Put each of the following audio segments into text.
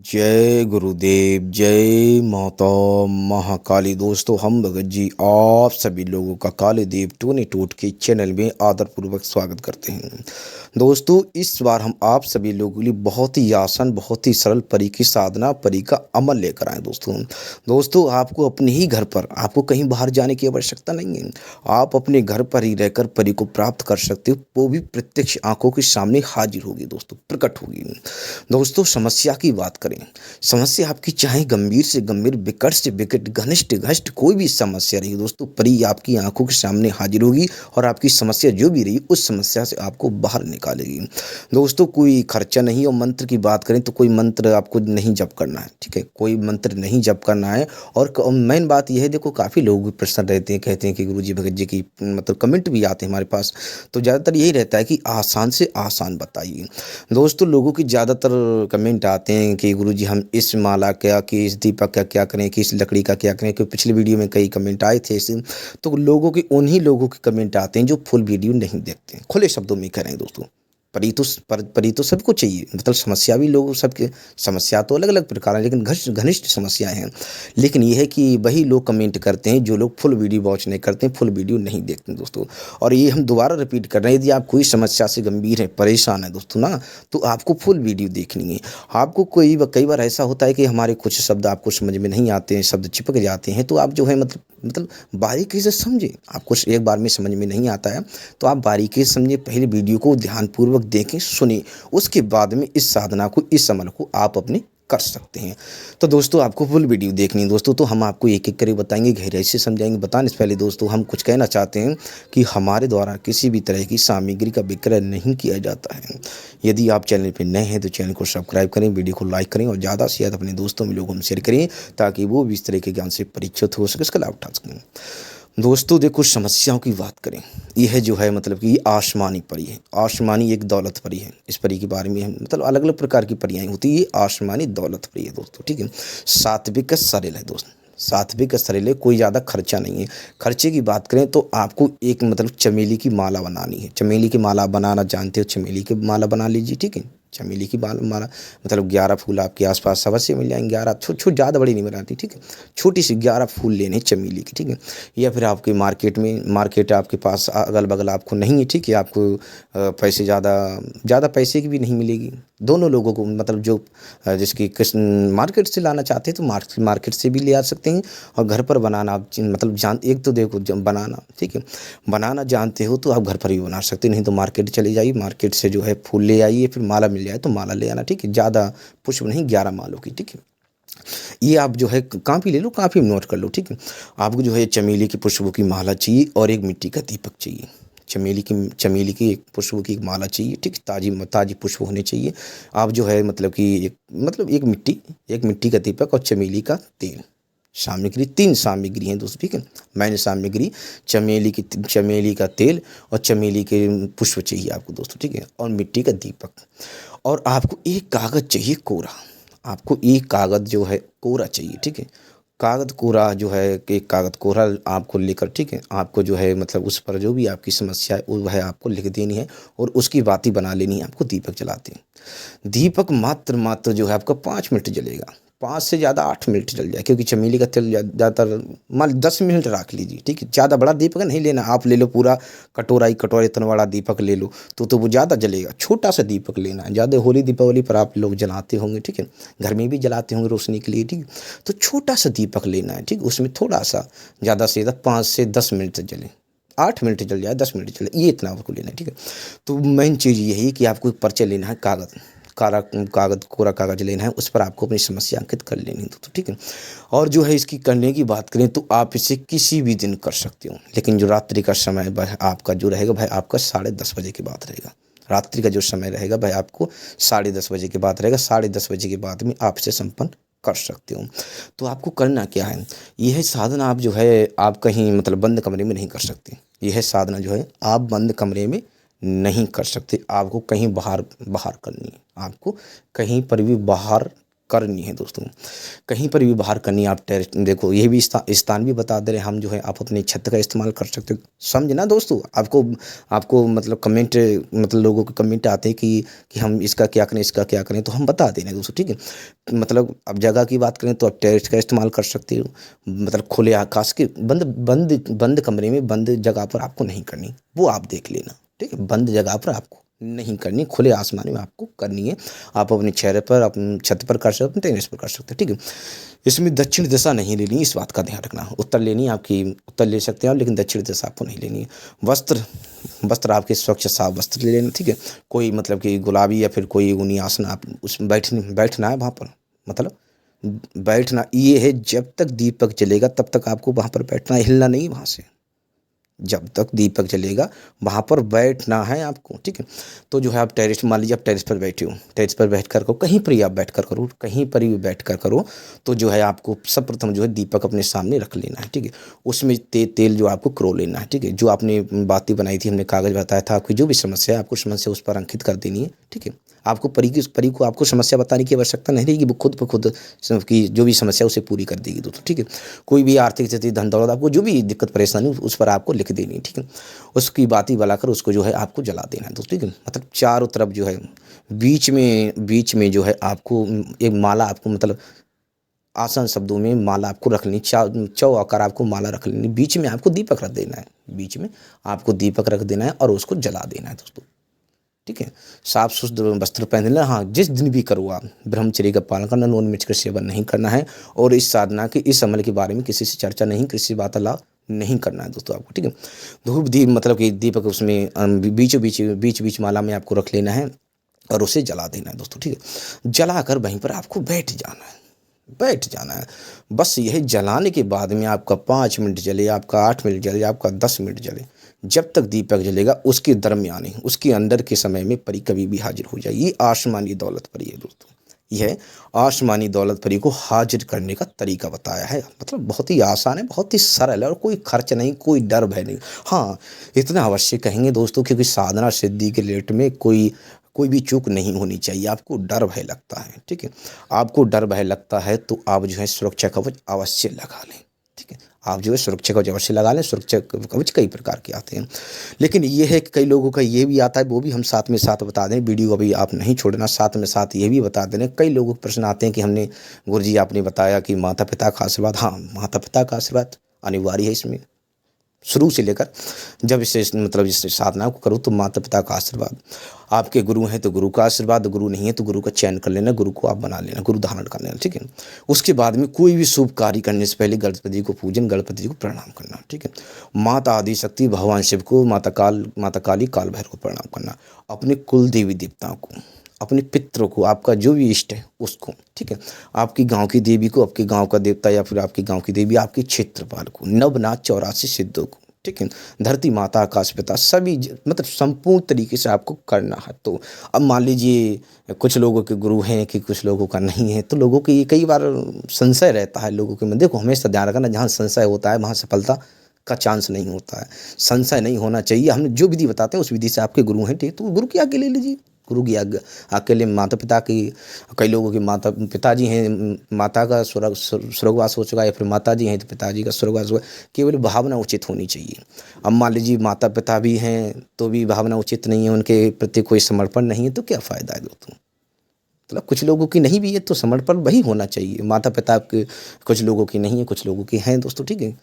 जय गुरुदेव, जय माता महाकाली। दोस्तों, हम भगत जी आप सभी लोगों का काले देव टूने टूट के चैनल में आदरपूर्वक स्वागत करते हैं। दोस्तों, इस बार हम आप सभी लोगों के लिए बहुत ही आसान, बहुत ही सरल परी की साधना, परी का अमल लेकर आए। दोस्तों, आपको अपने ही घर पर, आपको कहीं बाहर जाने की आवश्यकता नहीं है। आप अपने घर पर ही रहकर परी को प्राप्त कर सकते हो, वो भी प्रत्यक्ष आंखों के सामने हाजिर होगी, दोस्तों, प्रकट होगी। दोस्तों, समस्या की बात करें, समस्या आपकी चाहे गंभीर से गंभीर, विकट से विकट, घनिष्ठ घनिष्ठ कोई भी समस्या रही, दोस्तों, परी आपकी आंखों के सामने हाजिर होगी और आपकी समस्या जो भी रही उस समस्या से आपको बाहर निकालेगी। दोस्तों, कोई खर्चा नहीं। और मंत्र की बात करें तो कोई मंत्र आपको नहीं जप करना है, ठीक है, कोई मंत्र नहीं जप करना है। और मेन बात यह है, देखो, काफ़ी लोग प्रश्न रहते हैं, कहते हैं कि गुरुजी भगत जी की मतलब कमेंट भी आते हैं हमारे पास, तो ज़्यादातर यही रहता है कि आसान से आसान बताइए। दोस्तों, लोगों की ज़्यादातर कमेंट आते हैं कि गुरुजी हम इस माला का, कि इस दीपक का क्या करें, कि इस लकड़ी का क्या करें, क्योंकि पिछली वीडियो में कई कमेंट आए थे इस। तो लोगों के, उन्हीं लोगों के कमेंट आते हैं जो फुल वीडियो नहीं देखते। खुले शब्दों में करें दोस्तों, परी तो सबको चाहिए, मतलब समस्या भी लोग सबके, समस्या तो अलग अलग प्रकार है, लेकिन घनिष्ठ समस्याएं हैं। लेकिन यह है कि वही लोग कमेंट करते हैं जो लोग फुल वीडियो वॉच नहीं करते हैं, फुल वीडियो नहीं देखते हैं, दोस्तों। और ये हम दोबारा रिपीट कर रहे हैं, यदि आप कोई समस्या से गंभीर है, परेशान है दोस्तों ना, तो आपको फुल वीडियो देखनी है। आपको कई बार ऐसा होता है कि हमारे कुछ शब्द आपको समझ में नहीं आते हैं, शब्द चिपक जाते हैं, तो आप जो है मतलब बारीकी से समझें। आपको एक बार में समझ में नहीं आता है तो आप बारीकी से समझें, पहले वीडियो को ध्यानपूर्वक देखें, सुनें, उसके बाद में इस साधना को, इस अमल को आप अपने कर सकते हैं। तो दोस्तों, आपको फुल वीडियो देखनी है दोस्तों, तो हम आपको एक एक करके बताएंगे, गहराई से समझाएंगे। बताने से पहले दोस्तों, हम कुछ कहना चाहते हैं कि हमारे द्वारा किसी भी तरह की सामग्री का विक्रय नहीं किया जाता है। यदि आप चैनल पर नए हैं तो चैनल को सब्सक्राइब करें, वीडियो को लाइक करें और ज़्यादा से ज़्यादा अपने दोस्तों में लोगों में शेयर करें, ताकि वो भी इस तरह के ज्ञान से परिचित हो सके, इसका लाभ उठा सकें। दोस्तों, देखो, समस्याओं की बात करें, यह जो है मतलब कि आसमानी परी है। आसमानी एक दौलत परी है। इस परी के बारे में हम मतलब अलग अलग प्रकार की परियां होती है। ये आसमानी दौलत परी है दोस्तों, ठीक है। सात्विक सरल है दोस्त, सात्विक सरल है, कोई ज़्यादा खर्चा नहीं है। खर्चे की बात करें तो आपको एक मतलब चमेली की माला बनानी है। चमेली की माला बनाना जानते हो, चमेली की माला बना लीजिए, ठीक है। चमेली की माला मतलब 11 फूल आपके आसपास अवश्य मिल जाएंगे। 11 छोट ज़्यादा बड़ी नहीं बनाती, ठीक है, छोटी सी 11 फूल लेने चमेली की, ठीक है। या फिर आपके मार्केट आपके पास अगल बगल आपको नहीं है, ठीक है, आपको पैसे ज़्यादा पैसे की भी नहीं मिलेगी। दोनों लोगों को मतलब जो जिसकी किस मार्केट से लाना चाहते हैं तो मार्केट से भी ले आ सकते हैं। और घर पर बनाना आप मतलब एक तो देखो, जब बनाना, ठीक है, बनाना जानते हो तो आप घर पर भी बना सकते हैं, नहीं तो मार्केट चले जाइए, मार्केट से जो है फूल ले आइए, फिर माला मिल जाए तो माला ले आना, ठीक है। ज़्यादा पुष्प नहीं, 11 मालों की, ठीक है। ये आप जो है काफ़ी ले लो, काफ़ी नोट कर लो, ठीक है। आपको जो है चमेली की पुष्पों की माला चाहिए और एक मिट्टी का दीपक चाहिए। चमेली की एक पुष्पों की एक माला चाहिए, ठीक है, ताजी पुष्प होने चाहिए। आप जो है मतलब कि एक मिट्टी का दीपक और चमेली का तेल। सामग्री 3 सामग्री हैं दोस्तों, ठीक है। मैंने सामग्री चमेली का तेल और चमेली के पुष्प चाहिए आपको दोस्तों, ठीक है, और मिट्टी का दीपक। और आपको एक कागज़ चाहिए कोरा। आपको एक कागज़ जो है कोरा चाहिए, ठीक है। कागज़ कोरा जो है, एक कागज़ कोरा आपको लेकर, ठीक है, आपको जो है मतलब उस पर जो भी आपकी समस्या है वो है आपको लिख देनी है और उसकी बाती बना लेनी है आपको दीपक जलाते हैं। दीपक मात्र जो है आपका 5 मिनट जलेगा, 5 से ज़्यादा 8 मिनट जल जाए, क्योंकि चमेली का तेल ज़्यादातर मान 10 मिनट रख लीजिए, ठीक है। ज़्यादा बड़ा दीपक नहीं लेना, आप ले लो पूरा कटोरा इतना बड़ा दीपक ले लो तो वो ज़्यादा जलेगा। छोटा सा दीपक लेना है। ज़्यादा होली दीपावली पर आप लोग जलाते होंगे, ठीक है, घर में भी जलाते होंगे रोशनी के लिए, ठीक है। तो छोटा सा दीपक लेना है, ठीक, उसमें थोड़ा सा, ज़्यादा से ज़्यादा 5 से 10 मिनट तक जले। 8 मिनट जल जाए, 10 मिनट जले, ये इतना आपको लेना है, ठीक है। तो मेन चीज़ यही है कि आपको एक पर्चा लेना है, कोरा कागज़ लेना है, उस पर आपको अपनी समस्या अंकित कर लेनी है दोस्तों, ठीक है। और जो है इसकी करने की बात करें तो आप इसे किसी भी दिन कर सकते हो, लेकिन जो रात्रि का समय भाई आपका जो रहेगा, भाई आपका 10:30 बजे के बाद रहेगा। रात्रि का जो समय रहेगा भाई आपको 10:30 बजे के बाद रहेगा। 10:30 बजे के बाद में आप इसे संपन्न कर सकते हो। तो आपको करना क्या है, यह साधना आप जो है आप कहीं मतलब बंद कमरे में नहीं कर सकते। यह साधना जो है आप बंद कमरे में नहीं कर सकते, आपको कहीं बाहर करनी है। आपको कहीं पर भी बाहर करनी है दोस्तों। कहीं पर भी बाहर करनी है आप टेरेस, देखो ये भी स्थान भी बता दे रहे हैं हम, जो है आप अपनी छत का इस्तेमाल कर सकते हो, समझे ना दोस्तों। आपको आपको मतलब कमेंट, मतलब लोगों के कमेंट आते हैं कि हम इसका क्या करें, इसका क्या करें, तो हम बता दे रहे हैं दोस्तों, ठीक है। मतलब अब जगह की बात करें तो आप टेरेस का इस्तेमाल कर सकते हो, मतलब खुले आकाश के बंद बंद बंद कमरे में बंद जगह पर आपको नहीं करनी, वो आप देख लेना, ठीक है। बंद जगह पर आपको नहीं करनी, खुले आसमान में आपको करनी है। आप अपने चेहरे पर, अपनी छत पर कर सकते हो, अपने टेरेस पर कर सकते हो, ठीक है। इसमें दक्षिण दिशा नहीं लेनी, इस बात का ध्यान रखना। उत्तर लेनी है आपकी, उत्तर ले सकते हैं आप, लेकिन दक्षिण दिशा आपको नहीं लेनी है। वस्त्र वस्त्र आपके स्वच्छ साफ वस्त्र ले लेना, ठीक है। कोई मतलब कि गुलाबी या फिर कोई ऊनी आसन आप उसमें बैठना है वहाँ पर, मतलब बैठना ये है, जब तक दीपक जलेगा तब तक आपको वहाँ पर बैठना है, हिलना नहीं वहाँ से। जब तक दीपक जलेगा वहाँ पर बैठना है आपको, ठीक है। तो जो है आप टेरेस, मान लीजिए आप टेरेस पर बैठे हो, टेरेस पर बैठ कर करो, कहीं पर ही आप बैठ कर करो, कहीं पर भी बैठ कर करो, तो जो है आपको सर्वप्रथम जो है दीपक अपने सामने रख लेना है, ठीक है। उसमें तेल जो आपको क्रो लेना है, ठीक है। जो आपने बातें बनाई थी, हमने कागज़ बताया था, आपकी जो भी समस्या है आपको समस्या उस पर अंकित कर देनी है, ठीक है। आपको परी को आपको समस्या बताने की आवश्यकता नहीं रहेगी, वो खुद ब खुद की जो भी समस्या उसे पूरी कर देगी दोस्तों, ठीक है। कोई भी आर्थिक स्थिति, धन दौलत, आपको जो भी दिक्कत परेशानी उस पर आपको लिख देनी है, ठीक है। उसकी बाती बनाकर उसको जो है आपको जला देना है दोस्तों, ठीक है। मतलब चारों तरफ जो है, बीच में जो है आपको एक माला, आपको मतलब आसान शब्दों में माला आपको रख लेनी, चौ आकार आपको माला रख लेनी, बीच में आपको दीपक रख देना है, बीच में आपको दीपक रख देना है और उसको जला देना है दोस्तों, ठीक है। साफ सुथरे वस्त्र पहन लेना। हाँ, जिस दिन भी करो आप ब्रह्मचर्य का पालन करना, नॉन वेज का सेवन नहीं करना है, और इस साधना के इस अमल के बारे में किसी से चर्चा नहीं, किसी से वार्तालाप नहीं करना है दोस्तों आपको, ठीक है। धूप दीप मतलब कि दीपक उसमें बीच बीच माला में आपको रख लेना है और उसे जला देना है दोस्तों, ठीक है। जला कर वहीं पर आपको बैठ जाना है। बस यही जलाने के बाद में आपका 5 मिनट जले, आपका 8 मिनट जले, आपका 10 मिनट जले, जब तक दीपक जलेगा उसके दरमियान ही, उसके अंदर के समय में परी कभी भी हाजिर हो जाए। ये आसमानी दौलत परी है दोस्तों, यह आसमानी दौलत परी को हाजिर करने का तरीका बताया है। मतलब बहुत ही आसान है, बहुत ही सरल है, और कोई खर्च नहीं, कोई डर भय नहीं। हाँ, इतना अवश्य कहेंगे दोस्तों, क्योंकि साधना सिद्धि के लेट में कोई भी चूक नहीं होनी चाहिए। आपको डर भय लगता है, ठीक है, आपको डर भय लगता है तो आप जो है सुरक्षा कवच अवश्य लगा लें, ठीक है। आप जो है सुरक्षा कवच अवश्य लगा लें। सुरक्षा कवच कई प्रकार के आते हैं, लेकिन ये है कि कई लोगों का ये भी आता है, वो भी हम साथ में साथ बता दें। वीडियो अभी आप नहीं छोड़ना, साथ में साथ ये भी बता दें। कई लोगों के प्रश्न आते हैं कि हमने, गुरुजी आपने बताया कि माता पिता का आशीर्वाद। हाँ, माता पिता का आशीर्वाद अनिवार्य है इसमें, शुरू से लेकर जब इसे मतलब इस साधना को करो तो माता पिता का आशीर्वाद, आपके गुरु हैं तो गुरु का आशीर्वाद, गुरु नहीं है तो गुरु का चयन कर लेना, गुरु को आप बना लेना, गुरु धारण कर लेना, ठीक है। उसके बाद में कोई भी शुभ कार्य करने से पहले गणपति को पूजन, गणपति जी को प्रणाम करना, ठीक है। माता आदि शक्ति भगवान शिव को, माता काली, काल भैरव को प्रणाम करना, अपने कुल देवी देवताओं को, अपने पितरों को, आपका जो भी इष्ट है उसको, ठीक है। आपकी गांव की देवी को, आपके गांव का देवता या फिर आपके गांव की देवी, आपके क्षेत्रपाल को, नवनाथ 84 सिद्धों को, ठीक है। धरती माता, आकाश पिता, सभी मतलब संपूर्ण तरीके से आपको करना है। तो अब मान लीजिए कुछ लोगों के गुरु हैं कि कुछ लोगों का नहीं है, तो लोगों के कई बार संशय रहता है लोगों के मन। देखो, हमेशा ध्यान रखना, जहाँ संशय होता है वहाँ सफलता का चांस नहीं होता है। संशय नहीं होना चाहिए। हमने जो विधि बताते हैं उस विधि से आपके गुरु हैं, ठीक, तो गुरु की आज्ञा ले लीजिए। गुरु की आज्ञा अकेले माता पिता की, कई लोगों के माता पिताजी हैं, माता का स्वर्गवास हो चुका है, या फिर माता जी हैं तो पिताजी का स्वर्गवास हुआ। केवल भावना उचित होनी चाहिए। अब मान लीजिए माता पिता भी हैं तो भी भावना उचित नहीं है, उनके प्रति कोई समर्पण नहीं है, तो क्या फ़ायदा है दोस्तों। मतलब कुछ लोगों की नहीं भी है तो समर्पण वही होना चाहिए। माता पिता के कुछ लोगों की नहीं है, कुछ लोगों की हैं दोस्तों, ठीक है।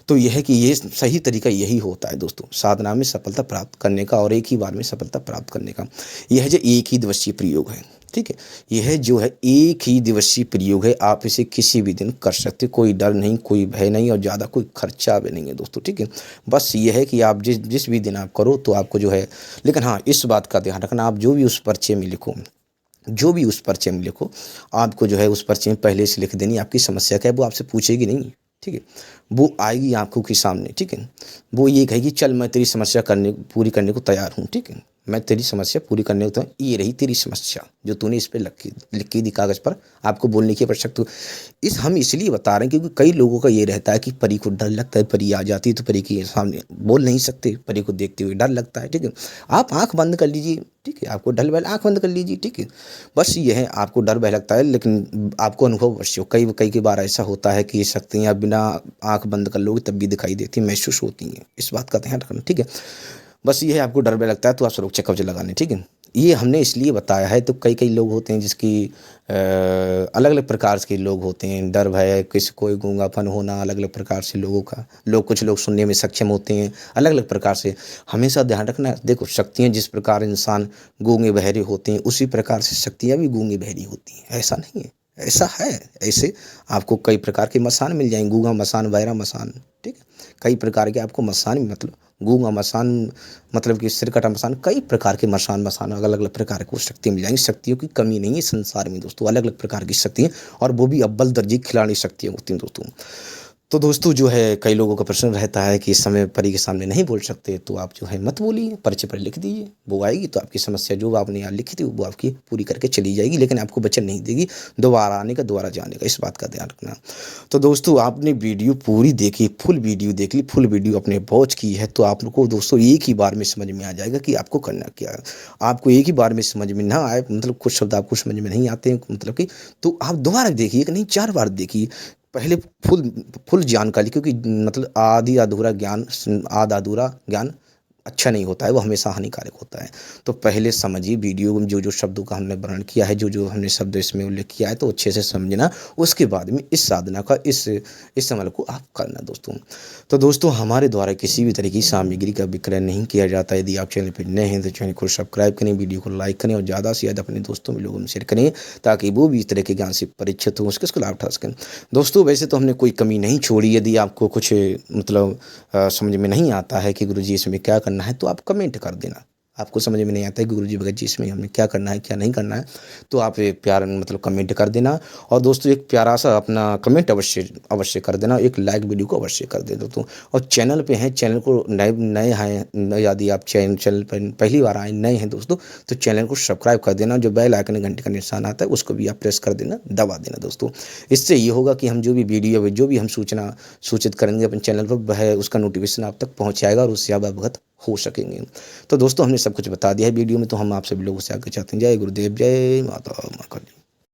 तो यह है कि ये सही तरीका यही होता है दोस्तों साधना में सफलता प्राप्त करने का, और एक ही बार में सफलता प्राप्त करने का। यह जो एक ही दिवसीय प्रयोग है, ठीक है, यह जो है एक ही दिवसीय प्रयोग है। आप इसे किसी भी दिन कर सकते, कोई डर नहीं, कोई भय नहीं, और ज़्यादा कोई खर्चा भी नहीं है दोस्तों, ठीक है। बस ये है कि आप जिस भी दिन आप करो तो आपको जो है, लेकिन हाँ, इस बात का ध्यान रखना, आप जो भी उस पर्चे में लिखो, आपको जो है उस पर्चे में पहले से लिख देनी आपकी समस्या क्या है। वो आपसे पूछेगी नहीं, ठीक है, वो आएगी आंखों के सामने, ठीक है। वो ये कहेगी चल मैं तेरी समस्या पूरी करने को तैयार हूँ, ठीक है। मैं तेरी समस्या पूरी करने को, ये रही तेरी समस्या जो तूने इस पे लिख के दी कागज़ पर, आपको बोलने की आवश्यकता। इस हम इसलिए बता रहे हैं क्योंकि कई लोगों का ये रहता है कि परी को डर लगता है, परी आ जाती है तो परी के सामने बोल नहीं सकते, परी को देखते हुए डर लगता है। ठीक है, आप आँख बंद कर लीजिए। ठीक है, आपको डर भय, आँख बंद कर लीजिए। ठीक है, बस ये है, आपको डर भय लगता है लेकिन आपको अनुभव अवश्य हो। कई कई बार ऐसा होता है कि ये शक्तियाँ बिना आँख बंद कर लोगे तब भी दिखाई देती, महसूस होती हैं। इस बात का ध्यान रखना। ठीक है, बस ये है, आपको डर भय लगता है तो आप सुरक्षा कवच लगाने। ठीक है, ये हमने इसलिए बताया है। तो कई कई लोग होते हैं जिसकी अलग अलग प्रकार के लोग होते हैं, डर भय, किसी कोई गूंगापन होना, अलग अलग प्रकार से लोगों का, कुछ लोग सुनने में सक्षम होते हैं, अलग अलग प्रकार से। हमेशा ध्यान रखना, देखो शक्तियाँ जिस प्रकार इंसान गूंगे बहरे होते हैं उसी प्रकार से शक्तियाँ भी गूंगी बहरी होती हैं, ऐसा नहीं है, ऐसा है। ऐसे आपको कई प्रकार के मसान मिल जाएंगे, गूंगा मसान, बहरा मसान। ठीक है, कई प्रकार के आपको मसान, मतलब गूंगा मसान, मतलब कि सिरकटा मसान, कई प्रकार के मसान अलग अलग प्रकार की शक्ति मिल जाएंगी। शक्तियों की कमी नहीं है संसार में दोस्तों, अलग अलग प्रकार की शक्तियाँ, और वो भी अव्वल दर्जे की खिलाड़ी शक्तियाँ होती हैं दोस्तों। तो दोस्तों जो है, कई लोगों का प्रश्न रहता है कि इस समय परी के सामने नहीं बोल सकते, तो आप जो है मत बोलिए, पर्चे पर लिख दीजिए, वो आएगी तो आपकी समस्या जो आपने यहाँ लिखी थी वो आपकी पूरी करके चली जाएगी, लेकिन आपको वचन नहीं देगी दोबारा आने का, दोबारा जाने का। इस बात का ध्यान रखना। तो दोस्तों आपने वीडियो पूरी देखी, फुल वीडियो देख ली, फुल वीडियो अपने वॉच की है, तो आपको दोस्तों एक ही बार में समझ में आ जाएगा कि आपको करना क्या है। आपको एक ही बार में समझ में ना आए, मतलब कुछ शब्द आपको समझ में नहीं आते हैं, मतलब कि, तो आप दोबारा देखिए, कि नहीं 4 बार देखिए। पहले फुल जानकारी, क्योंकि मतलब आधा अधूरा ज्ञान अच्छा नहीं होता है, वो हमेशा हानिकारक होता है। तो पहले समझिए वीडियो में जो जो शब्दों का हमने वर्णन किया है, जो जो हमने शब्द इसमें उल्लेख किया है, तो अच्छे से समझना। उसके बाद में इस साधना का, इस अमल को आप करना दोस्तों। तो दोस्तों हमारे द्वारा किसी भी तरह की सामग्री का विक्रय नहीं किया जाता है। यदि आप चैनल पर नए हैं तो चैनल को सब्सक्राइब करें, वीडियो को लाइक करें और ज़्यादा से ज़्यादा अपने दोस्तों में लोगों में शेयर करें, ताकि वो भी इस तरह के ज्ञान से परिचित हो, उसका लाभ उठा सकें। दोस्तों वैसे तो हमने कोई कमी नहीं छोड़ी। यदि आपको कुछ मतलब समझ में नहीं आता है कि गुरुजी इसमें क्या करना है, तो आप कमेंट कर देना। आपको समझ में नहीं आता है कि गुरुजी भगत जी इसमें हमें क्या करना है, क्या नहीं करना है, तो आप एक प्यार मतलब कमेंट कर देना। और दोस्तों एक प्यारा सा अपना कमेंट अवश्य कर देना, एक लाइक वीडियो को अवश्य कर देना दोस्तों। और चैनल पे हैं, चैनल को नए हैं, यदि आप चैनल पर पहली बार आए, नए हैं दोस्तों, तो चैनल को सब्सक्राइब कर देना। जो बेल आइकन घंटे का निशान आता है उसको भी आप प्रेस कर देना, दबा देना दोस्तों। इससे ये होगा कि हम जो भी वीडियो, जो भी हम सूचित करेंगे अपने चैनल पर, वह उसका नोटिफिकेशन आप तक पहुँच जाएगा और उससे आप अवगत हो सकेंगे। तो दोस्तों हमने सब कुछ बता दिया है वीडियो में, तो हम आप सभी लोगों से आगे चाहते हैं। जय गुरुदेव, जय माता काली।